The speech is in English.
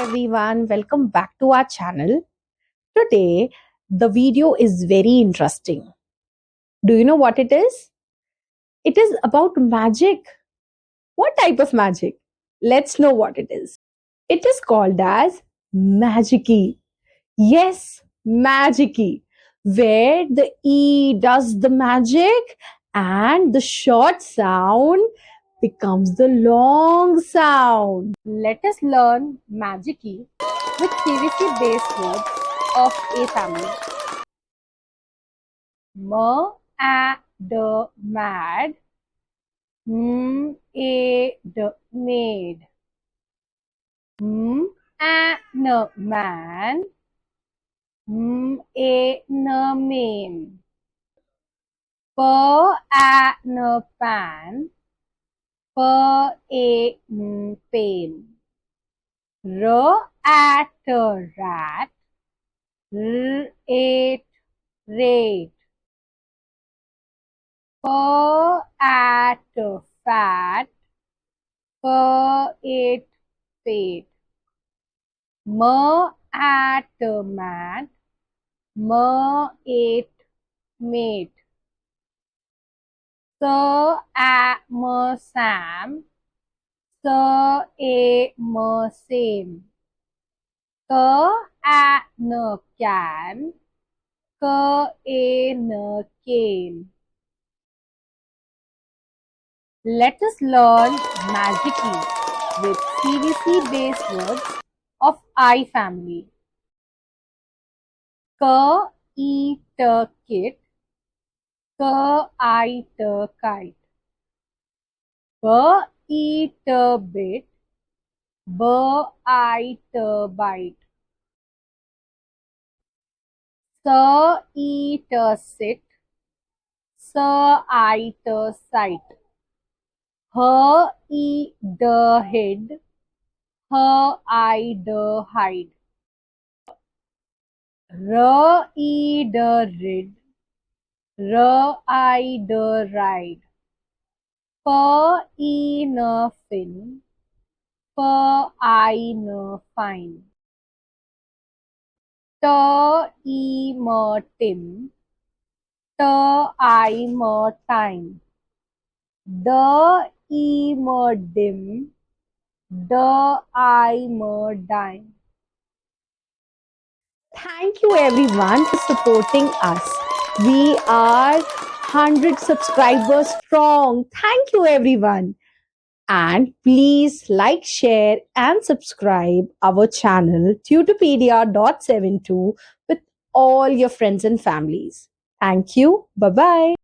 everyone, welcome back to our channel. Today, the video is very interesting. Do you know what it is? It is about magic. What type of magic? Let's know what it is. It is called as MagicERule. Yes, MagicERule, where the E does the magic and the short sound becomes the long sound. Let us learn MagicERule with CVC base words of A family. The mad, the maid, the man, the main, the pan, pain, rat, rat, rate, rate, fat, fate, mat, mate, Sam, same, can, cane. Let us learn MagicERule with CVC base words of I family. KITE, kit, KITE, kite, BITE, bit, BITE, bite, SITE, sit, SITE, sight, HID, hid, HID, hide, RID, rid, RID, ride, FIN, fin, FIN, fine, TIM, tim, TIM, time, DIM, dim, DIM, dime. Thank you everyone for supporting us. We are 100 subscribers strong. Thank you everyone. And please like, share and subscribe our channel Tutopedia.72 with all your friends and families. Thank you. Bye-bye.